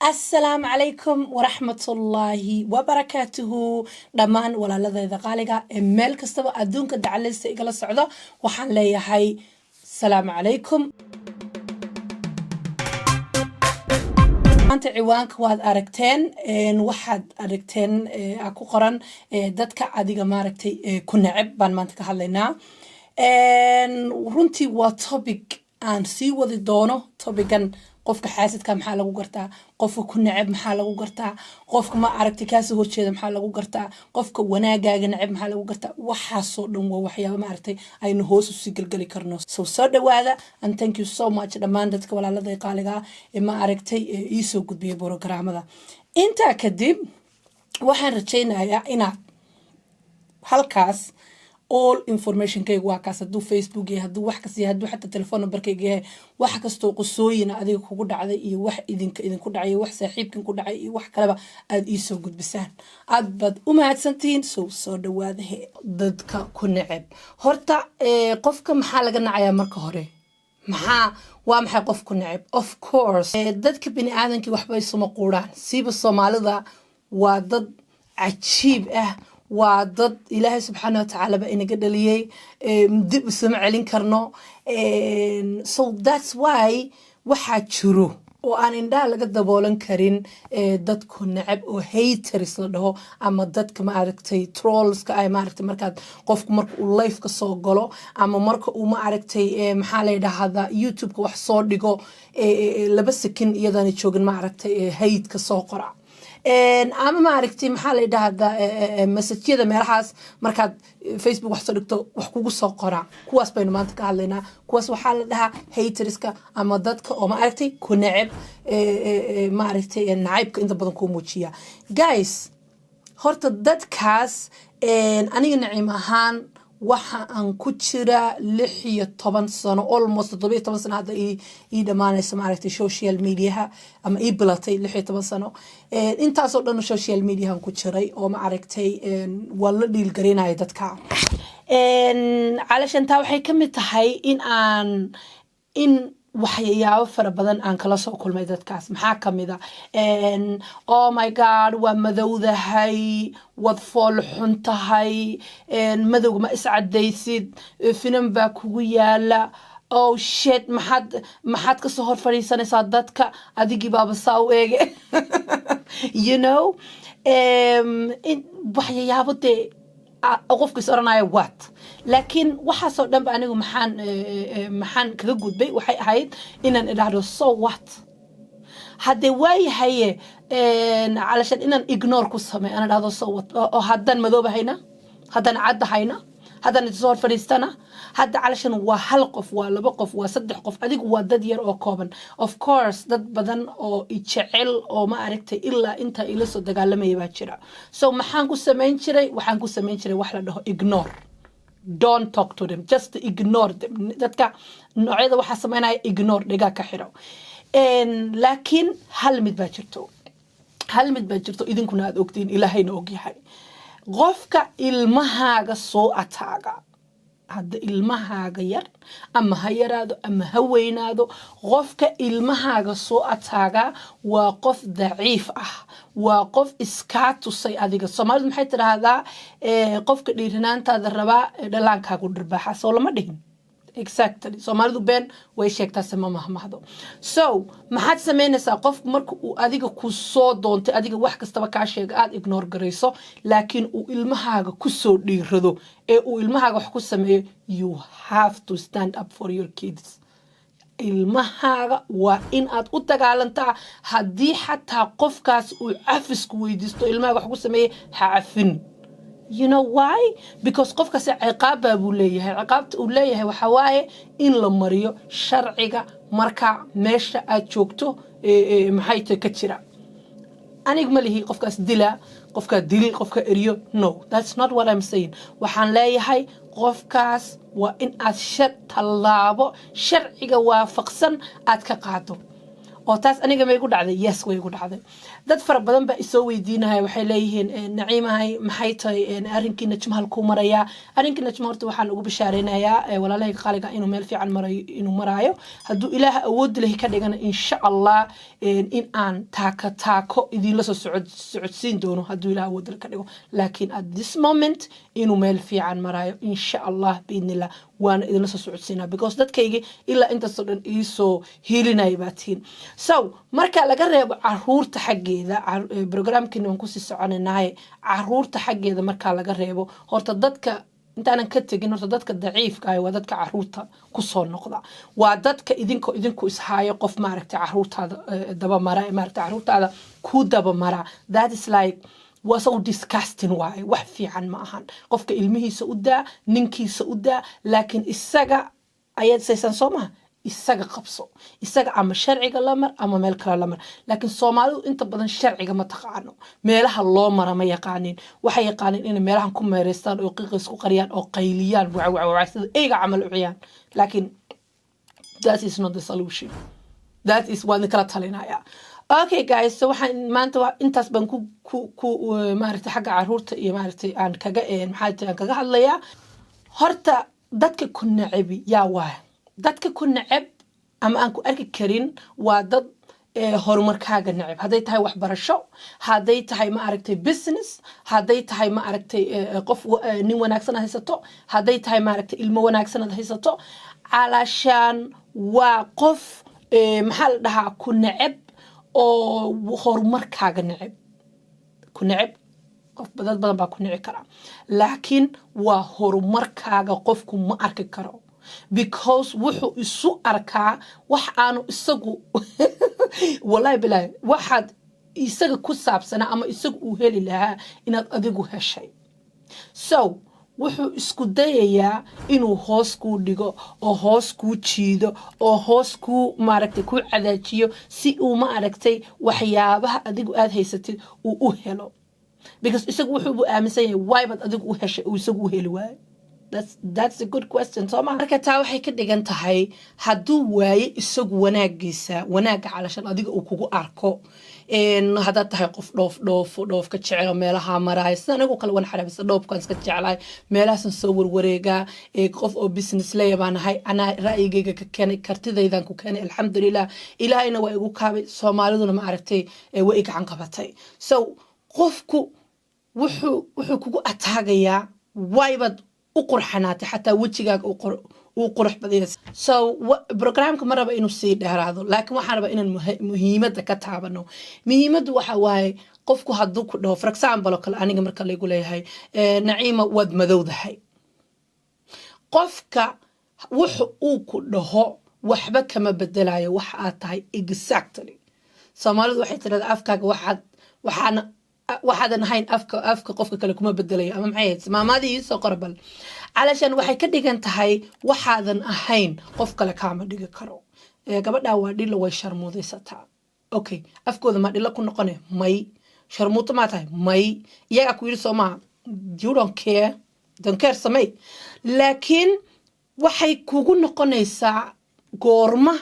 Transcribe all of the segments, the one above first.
السلام عليكم ورحمة الله وبركاته دمان ولا لذي ذقالقة ميل كستبا أدونك دعاليس إيقال السعودة وحان ليهاي السلام عليكم أنت عوانك واد أركتين وحد أركتين أكو قران دادك عاديقة ما أركتي كنعب بان مانتك هالينا ورنتي وطبق aan sii wadi doono topican qofka xaasidka maxaa lagu gartaa qofka ku nacab maxaa lagu gartaa qofka ma aragti ka soo horjeeda maxaa lagu gartaa qofka wanaagaaga nacab maxaa lagu gartaa waxa soo dhan waa waxyaabo ma aragtay aynu hoos u sii galgali karno soo dhawaada and thank you so much dhammaan dadka walaalada qaaliga ma aragtay ii soo gudbiyo programada inta kadib waxaan rajaynayaa inaad halkaas all information kay waa kaas haduu Facebook yahay haduu wax kasi haduu xataa telefoon numberkayga yahay wax kasto qosooyina adiga kugu dhacday iyo wax idinku dhacay wax saaxiibkan ku dhacay iyo wax kaleba aad ii soo gudbisaan aad bad u mahadsantiin soo dhawaada dadka ku nacab horta qofka maxaa laga nacayaa marka hore waa maxay qof ku nacab of course dadka bini aadamkii waxba isuma quuraan siiba Soomaalida waa dad cajiib ah وضد إلهي سبحانه وتعالى بإنك دليل دب سمع لين كرنو so that's why واحد شروع وأنا إندا لقد دبولن كرين ضد كنعب أو haters لده أما ضد كما عرفتي trolls كأي ما عرفتي مركز قف مرك اللايف كصاقله أما مرك وما عرفتي محل ده هذا يوتيوب كوحصار ديكو لبس كن يداني تشوجن ما عرفتي hate كصاقرة ama ma aragti maxaa la yiraahdaa message-yada meelahaas markaad Facebook wax soo dhigto wax kugu soo qoraa kuwaas baynu maanta ka hadlaynaa kuwaas waxaa la dhahaa haterska ama dadka oo ma aragti ku nacab ma aragti nacaybka inta badan ku muujiya guys horta dadkaas aniga nacim ahaan waxa aan ku jira 16 sano almost 17 sano hada ii dhamaanaysa ma aragtay social media ama ii bilatay 16 sano intaas oo dhan social media aan ku jiray oo ma aragtay wala dhiil gareynay dadka علشان taa waxay kamid tahay in waxyaabo fara badan aan kala soo kulmay dadkaas maxaa kamida oh my god waa madowdahay wad fool xuntahay madowga ma iscadaysid finan baa kugu yaala oh shit maxad ka soo hor fariisanaysaa dadka adigii baaba saa u eege you know waxyaabo dee qofka is oranaya what laakiin waxa soo dhanba anigu maxaan kaga gudbay waxay ahayd inaan idhaahdo so what hadee waayahay علشان inaan ignore ku sameeyo aan idhaahdo so what oo hadan madoobayna hadan cadahayna hadan soo fariistana hada علشان waa hal qof waa laba qof waa saddex qof adigu waa dad yar oo kooban of course dad badan oo jecel oo ma aragtay ilaa inta ila soo dagaalamay baa jira so maxaan ku sameyn jiray waxaan ku sameyn jiray wax la dhaho ignore don't talk to them just ignore them dadka noocyada waxa sameynaya ignore dhiga ka xiro laakiin hal mid baa jirto idinkuna aad ogtiin ilaahayna og yahay qofka ilmahaaga soo ataaga hada ilmahaaga yar ama ha yaraado ama ha weynaado qofka ilmahaaga soo ataaga waa qof daciif ah waa qof iska tusay adiga Soomaalidu maxay tiraahdaa qofka dhiiranaantaada raba dhalankaagu dhirbaaxa soo lama dhihin exactly Soomaalidu been way sheegtaa sama mahmahdo so maxaad sameynaysaa qof marka uu adiga ku soo doontay adiga wax kastaba ka sheeg aad ignore gareyso laakiin uu ilmahaaga ku soo dhiirado ee uu ilmahaaga wax ku sameeyo you have to stand up for your kids ilmahaaga waa in aad u dagaalantaa hadii xataa qofkaas uu cafisku weydiisto ilmahaaga wax ku sameeyo ha cafin you know why because qofka si ciqaab buu leeyahay ciqaabta uu leeyahay waxa waaye in la mariyo sharciga marka meesha aad joogto maxay tahay ka jira aniga ma lihi qofkaas dila qofka eriyo no that's not what I'm saying waxaan leeyahay qofkaas waa in aad talaabo sharciga waafaqsan aad ka qaado oo taas aniga ma igu dhacday yes way igu dhacday dad fara badan baa isoo weydiinaya waxay leeyihiin naciimahay maxay tahay arrinkiina jimhal ku maraya arrinkiina jimhal horta waxaan ugu bishaareynaya walaalahay qaaliga inuu meel fiican marayo inuu maraayo hadduu ilaah awood leh ka dhigana insha Allah in aan taako idin la soo socodsiin doono hadduu ilaah awood leh ka dhigo laakiin at this moment inuu meel fiican marayo insha Allah biidnillah waan idin la soo socodsiinaa because dadkayga ilaa intaasoo dhan iisoo hiilinaya baatiin so marka laga reebo caruurta xaggeeda programkeena waan kusii soconaynahay caruurta xaggeeda marka laga reebo horta dadka intaanan ka tegin horta dadka daciifka ah waa dadka caruurta ku soo noqda waa dadka idinku ishaayo qof maaragtay caruurtaada daba mara maaragtay caruurtaada ku daba mara that is like was so disgusting waaye wax fiican ma ahan qofka ilmihiisa u daa ninkiisa u daa laakiin isaga ayaad saysan soo ma isaga qabso isaga ama sharciga la mar ama meel kale la mar laakiin Soomaalidu inta badan sharciga ma taqaano meelaha loo mara ma yaqaanin waxay yaqaanin in meelahan ku meereystaan oo qiiqis ku qariyaan oo qayliyaan sida eega camal u ciyaan laakiin that is not the solution that is one kala talinaya okay guys so waxaan maanta intaas baan ku maaragtay xagga caruurta iyo maaragtay aan kaga hadlayaa horta dadka ku nacibi yaa waa dadka ku nacab ama aan ku arki karin waa dad horumarkaaga nacab haday tahay waxbarasho haday tahay ma aragtay business haday tahay ma aragtay qof nin wanaagsan haysato haday tahay ma aragtay ilmo wanaagsan haysato alashan waa qof maxaa la dhahaa ku nacab oo horumarkaaga nacab ku nacab qof dad badan baa ku nici kara laakiin waa horumarkaaga qofku ma arki karo because wuxuu isu arkaa wax aanu isagu wallahi billahi waxaad isaga ku saabsana ama isagu uu heli lahaa inaad adigu heshay so wuxuu isku dayayaa inuu hoos ku dhigo oo hoos ku jiido oo hoos ku maaragtay ku cadaajiyo si uu ma aragtay waxyaabaha adigu aad haysatid uu u helo because isagu wuxuu aaminsan yahay why bad adigu u heshay uu isagu heli waay that's a good question so marka taa waxay ka dhigan tahay haduu waaye isagu wanaaga calashan adiga uu kugu arko hada tahay qof dhoof ka jecel meelaha maraay sanagu kala wan xarabisa dhoofkan iska jeclay meelahaas soo warwareega qof oo business leeyahay ana ra'yigayga ka keenay kartidaydan ku keenay alxamdulillah ilaahayna waa igu kaabay Soomaaliduna ma aragtay way iga gacan qabatay so qofku wuxuu kugu ataagaya waybad uqurxanaatay xataa wajigaaga uu qurux badiyay so programka maraba inuu sii dheeraado laakiin waxaan rabaa inaan muhiimada ka taabano muhiimadu waxa waaye qofku haduu ku dhaho for example kale aniga marka la igu leeyahay naciima wad madowdahay qofka wuxuu ku dhaho waxba kama bedelayo wax aad tahay exactly Soomaalidu waxay tiraahdaa afkaaga waxaadan ahayn afka qofka kale kuma bedelayo ama maxay ahayd maamadii soo qorbal calashan waxay ka dhigan tahay waxaadan ahayn qof kale kaama dhigi karo gabadha waa dhilo way sharmuudaysataa okay afkooda ma dhilo ku noqone may sharmuuto ma tahay may iyaga ku yiri Soomaa you don't care samay laakiin waxay kugu noqonaysaa goorma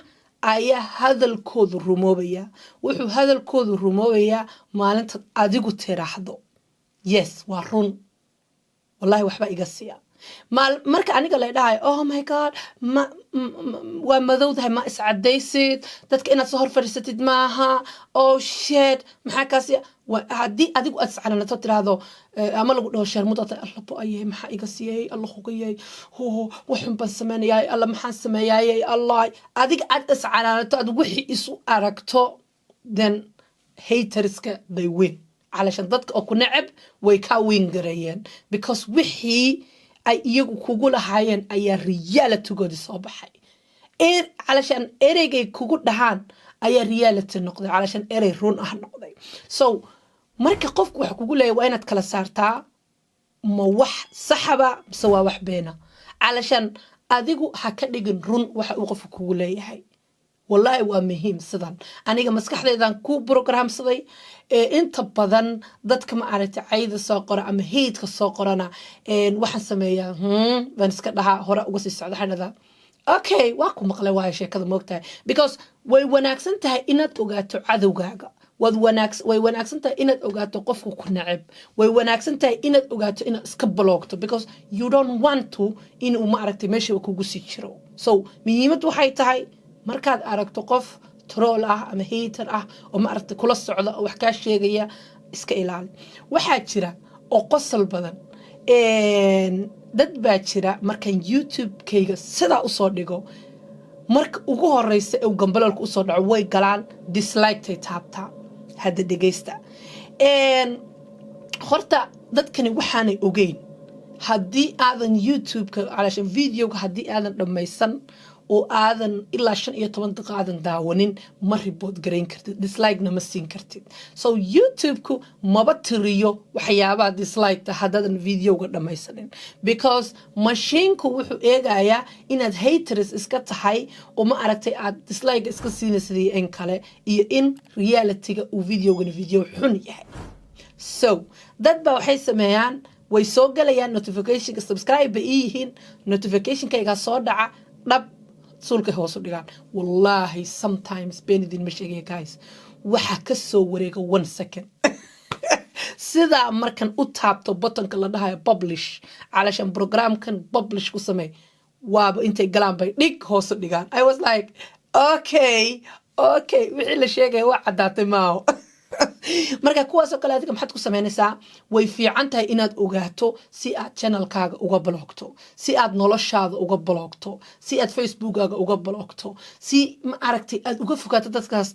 ayaa hadalkoodu rumoobaya wuxuu hadalkoodu rumoobaya maalinta adigu tiraahdo yes waa run wallahi waxba iga siya marka aniga la dhahay oh my god waa madowdahay ma iscadaysid dadka inaad soo hor fadhiisatid maaha oh shit maxaa kaasi hadii adigu aad iscalanato tiraahdo ama lagu dhaho sharmudada Allah booyay maxaa iga siiyay Allah hogayay waxun ban sameeyay Allah maxaan sameeyay Allah adiga aad iscalanato aad wixii isu aragto then haterska they win علشان dadka oo ku nacab way ka win gareeyeen because wixii ay iyagu kugu lahaayeen ayaa reality-gooda soo baxay علشان ereygay kugu dhahaan ayaa reality noqday علشان erey run ah noqday so marka qofku wax kugu leeyahay waa inaad kala saartaa ma wax saxaba mise waa wax beena علشان adigu ha ka dhigin run waxa uu qofku kugu leeyahay والله ومهم صدق أنا مسكحة إذا كو برنامج صدق أنت بدن ضدك ما عرفت عيد الساقرة أم هيد الساقرة أنا واحد سمية بنسكت لها هراء وقصي السعد حنا ذا okay waa ku maqlay waa sheekada moogtahay because way wanaagsan tahay inaad ogaato cadowgaaga way wanaagsan tahay inaad ogaato qofku ku nacab way wanaagsan tahay inaad ogaato inaad iska bloogto because you don't want to inuu ma aragtay meesha kugu sii jiro so muhiimad waxay tahay markaad aragto qof troll ah ama hater ah oo ma aragtay kula socda oo wax ka sheegaya iska ilaali waxaa jira oo qosol badan dad baa jira markan YouTube-kayga sidaa usoo dhigo marka ugu horeysa ee gambalolka usoo dhaco way galaan dislike-tay taabtaa hadda dhegeysta horta dadkani waxaanay ogeyn haddii aadan YouTube-ka calashan videoga haddii aadan dhammaysan oo aadan ilaa 15 daqiiqo aadan daawanin ma report garayn kartid dislike-na ma siin kartid so YouTube-ku maba tiriyo waxyaabaha dislike-ta haddaadan videoga dhammaysanin because machine-ku wuxuu eegayaa inaad haters iska tahay oo ma aragtay aad dislike iska siinaysidii in kale iyo in reality-ga uu videogani video xun yahay so dad baa waxay sameeyaan way soo galayaan notification-ka subscribe bay yihiin notification-kayga soo dhaca dhab sulka hoos u dhigaan wallahi sometimes benidin ma sheegay guys waxa ka soo wareega 1 second sida markan u taabto buttonka la dhahayo publish calashan programkan publish ku samee waaba intay galaan bay dhig hoos u dhigaan I was like okay wixii la sheegay waa cadaatay maaho marka kuwaas oo kale adiga maxaad ku sameynaysaa way fiican tahay inaad ogaato si aad channelkaaga uga bloogto si aad noloshaada uga bloogto si aad facebookkaaga uga bloogto si ma aragtay aad uga fogaato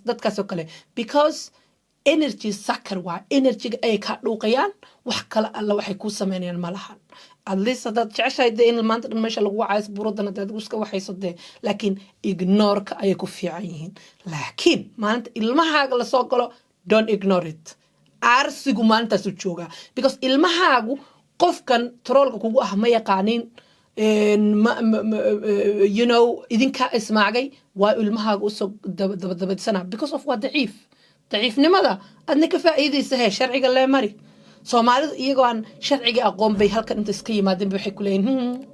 dadkaas oo kale because energy sucker waa energy ay ka dhuuqayaan wax kale alla waxay ku sameynayaan malahan at least hadaad jeceshahay in maanta dhan meesha lagu wacays buuradana hadaad iska waxayso dee laakiin ignore-ka ayay ku fiican yihiin laakiin maalinta ilmahaaga lasoo galo don't ignore it arsigu maalintaas u joogaa because ilmahaagu qofkan trollka kugu ah ma yaqaanin you know idinka ismaagay waa ilmahaagu usoo dabadabadsanaa because of waa daciifnimada adna ka faa'iidaysa hee sharciga lee mari soomaalidu iyagoo aan sharciga aqoon bay halkan inta iska yimaadeen waxay ku leeyihiin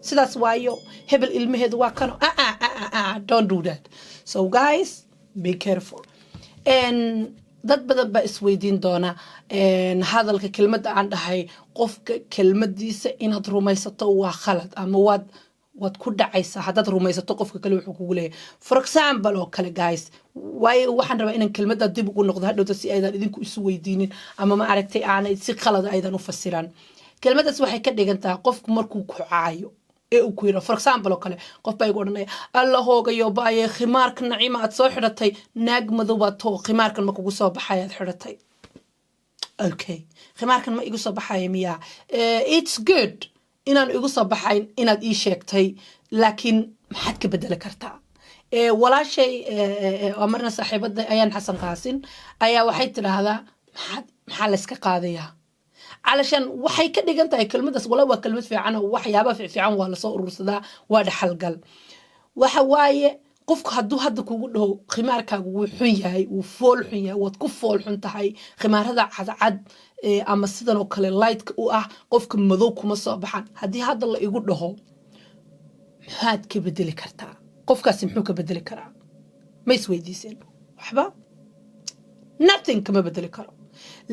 sidaas waayo hebel ilmaheedu waa kano don't do that so guys be careful dad badan baa isweydiin doona hadalka kelmadda aan dhahay qofka kelmadiisa inaad rumaysato waa khalad ama waad ku dhacaysaa haddaad rumaysato qofka kale wuxuu kugu leeyahay for example oo kale guys waayo waxaan rabaa inaan kelmadda dib ugu noqdo hadhowta si aydan idinku isu weydiinin ama ma aragtay aanay si khalad aydan u fasiran kelmaddaas waxay ka dhigantaa qofku markuu ku caayo ee uu ku yiro for example oo kale qof baa igu odhanaya alla hoogayo baaye khimaarka naciima aad soo xidhatay naag madow baad too khimaarkan ma kugu soo baxay aad xidhatay okay khimaarkan ma igu soo baxay miya it's good inaan igu soo baxayn inaad ii sheegtay laakiin maxaad ka bedeli kartaa walaashay amarna saaxiibada ayaan xasan qaasin ayaa waxay tiraahdaa maxaa la iska qaadayaa علشان waxay ka dhigan tahay kelmadaas wala waa kelmad fiican oo waxyaabo fiican waa la soo urursadaa waa dhaxal gal waxa waaye qofku haduu hadda kugu dhaho khimaarkaagu wuu xun yahay wuu fool xun yahay wad ku fool xun tahay khimaarada cadcad ama sidan oo kale light u ah qofka madow kuma soo baxan hadii hadda la igu dhaho maxaad ka bedeli kartaa qofkaasi muxuu ka bedeli karaa ma isweydiisin waxba nothing kama bedeli karo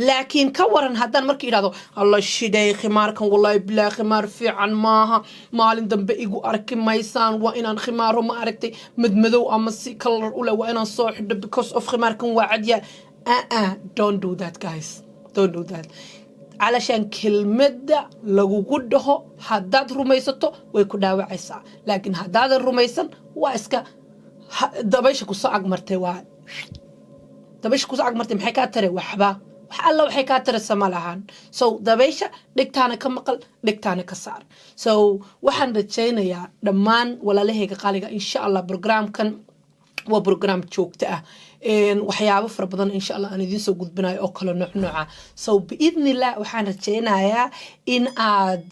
laakiin ka waran haddaan markii yiraahdo alla shiday khimaarkan wallahi bilaa khimaar fiican maaha maalin dambe igu arki maysaan waa inaan khimaaro ma aragtay madmadow ama si color u leh waa inaan soo xidho because of khimaarkan waa cadya don't do that guys don't do that علشان كلمة lagugu dhaho haddaad rumaysato way ku dhaawacaysaa laakiin haddaad rumaysan waa iska dabaysha ku soo agmartay waa dabaysha ku soo agmartay maxay ka taray waxba wax alla waxay ka taray samalahan so dabaysha dhigtaana ka maqal dhigtaana ka saar so waxaan rajaynayaa dhammaan walaalahayga qaaliga insha Allah programkan waa program joogto ah waxyaabo fara badan insha Allah aan idin soo gudbinayo oo kala nooca so biidnillah waxaan rajaynayaa in aad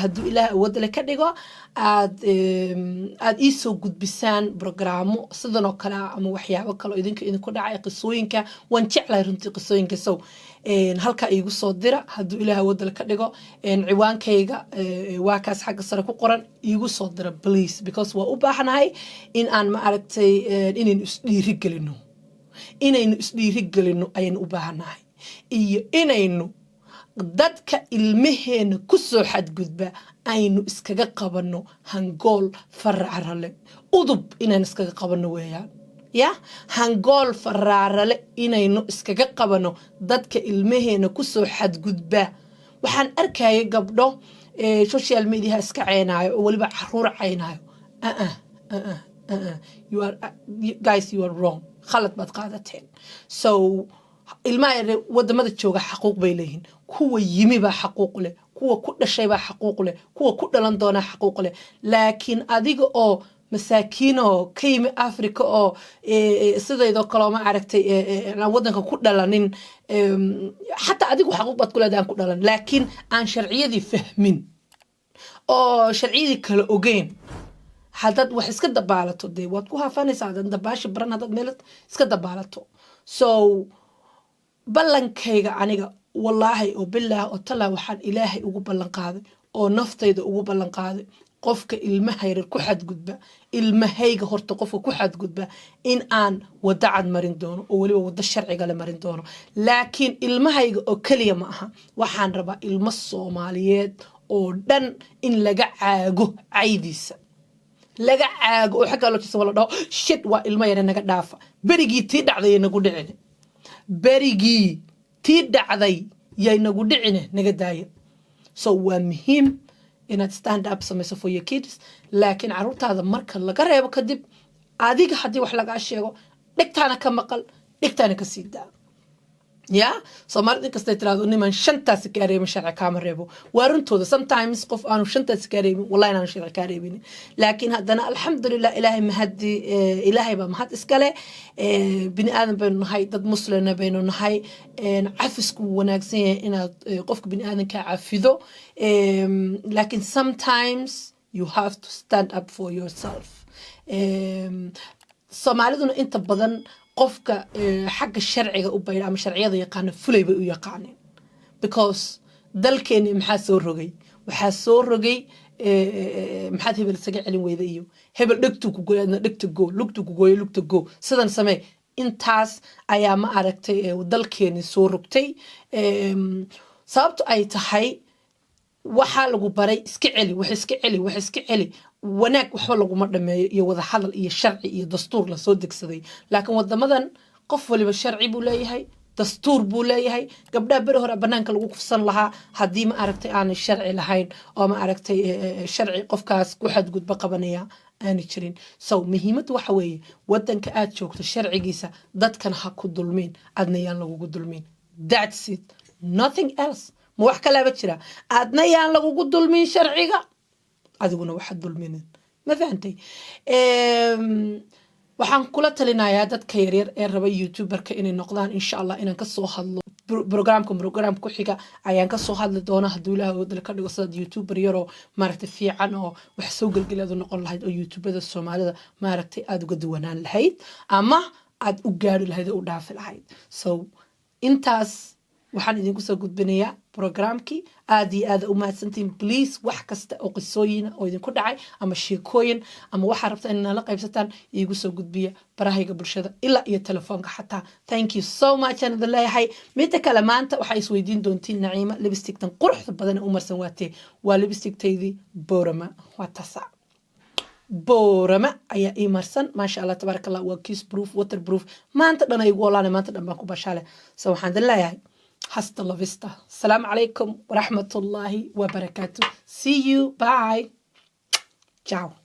hadduu ilaah wadle ka dhigo aad ii soo gudbisaan programmo sidan oo kale ama waxyaabo kale oo idinku dhacay qisooyinka waan jeclahay runtii qisooyinka so halka igu soo dira hadduu ilaah wadle ka dhigo ciwaankayga waa kaas xagga sare ku qoran igu soo dira please because waa u baahanahay in aan ma aragtay inaynu isdhiirigelino ayaynu u baahanahay iyo inaynu dadka ilmaheena ku soo xadgudba aynu iskaga qabanno hangool faraarale udub inaan iskaga qabanno weeyaan ya hangool faraarale inaynu iskaga qabanno dadka ilmaheena ku soo xadgudba waxaan arkayay gabdho social media iska ceenaayo oo waliba caruur ceenaayo guys you are wrong khalad baad qaadateen so ilmaha wadamada jooga xaquuq bay leeyihiin kuwa yimi baa xaquuq leh kuwa ku dhashay baa xaquuq leh kuwa ku dhalan doona xaquuq leh laakiin adiga oo masaakiin oo ka yimi Afrika oo sideedoo kale ma aragtay wadanka ku dhalanin xataa adigu xaquuq baad ku leedahay ku dhalan laakiin aan sharciyadii fahmin oo sharciyadii kala ogeyn hadad wax iska dabaalato de waad ku haafanaysaa hadad dabaashi baran hadad meel iska dabaalato so ballankayga aniga wallaahi oo billah oo tala waxaan ilaahay ugu ballan qaaday oo naftayda ugu ballan qaaday qofka ilmahayga ku xadgudba ilmahayga horta qofka ku xadgudba in aan wada cad marin doono oo waliba wada sharciga la marin doono laakiin ilmahayga oo kaliya ma aha waxaan rabaa ilmo Soomaaliyeed oo dhan in laga caago caydiisa laga caago oo xagga loo tusay wala dhaw shit waa ilmo yar naga dhaafa berigii tii dhacday nagu dhicin berigii tii dhacday yay nagu dhicin naga daaya so waa muhiim inaad stand up samayso for your kids laakiin caruurtaada marka laga reebo kadib adiga hadii wax laga sheego dhigtaana ka maqal dhigtaana ka sii daa ya Soomaalida kasta tiraado niman shantaas ka reebo sharci kaama reebo waaruntooda sometimes qof aanu shantaas ka reebin wallahi aan sharci ka reebin laakiin hadana alxamdulillah ilaahay mahadi ilaahay ba mahad iskale bini aadan baynu nahay dad muslimiin baynu nahay afisku wanaagsan yahay inaad qofka bini aadanka cafido laakiin sometimes you have to stand up for yourself Soomaaliduna inta badan qofka xagga sharciga u bayr ama sharciyada yaqaan fulay bay u yaqaaneen because dalkeena maxaa soo rogay waxa soo rogay maxaad hebel isaga celin weyda iyo hebel dhigtu ku gooyana dhigta go lugtu ku gooyo lugta go sidan samee intaas ayaa ma aragtay dalkeena soo rogtay sababtu ay tahay waxa lagu baray iska celi wanaag waxba lagu ma dhameeyo iyo wada hadal iyo sharci iyo dastuur la soo degsaday laakiin wadamadan qof waliba sharci buu leeyahay dastuur buu leeyahay gabdhaha bari hore banaanka lagu kufsan lahaa hadii ma aragtay aan sharci lahayn oo ma aragtay sharci qofkaas ku xadgudba qabanaya aan jirin so muhiimadu waxa weeye wadanka aad joogto sharcigiisa dadkan ha ku dulmeen adna yaan lagu dulmeen that's it nothing else ma wax kale ba jira adna yaan lagu dulmeen sharciga adiguna waxa dulmeen ma fahantay waxaan kula talinayaa dadka yaryar ee raba youtuberka inay noqdaan insha Allah inaan ka soo hadlo program ku xiga ayaan ka soo hadli doona haduu ilaahay wadal ka dhigo sida youtuber yaro maaragtay fiican oo wax soo galgaleedo noqon lahayd oo youtubada Soomaalida maaragtay aad uga duwanaan lahayd ama aad u gaari lahayd oo u dhaafi lahayd so intaas waxaan idinku soo gudbinayaa programkii aad iyo aad u mahadsantiin please wax kasta oo qisooyin oo idinku dhacay ama sheekooyin ama waxa rabta in la qaybsataan iigu soo gudbiya barahayga bulshada ila iyo telefoonka xataa thank you so much and the leeyahay mid kale maanta waxa isweydiin doontiin Naciima lipstick-tan quruxda badan u marsan waatee waa lipstick-taydii Boorama waa tasa Boorama ayaa ii marsan maasha Allah tabarakallah waa kiss proof waterproof maanta dhan ay ugu olaanay maanta dhan baan ku bashaale so waxaan leeyahay hasta la vista. Assalamu alaikum wa rahmatullahi wa barakatuh. See you. Bye. Ciao.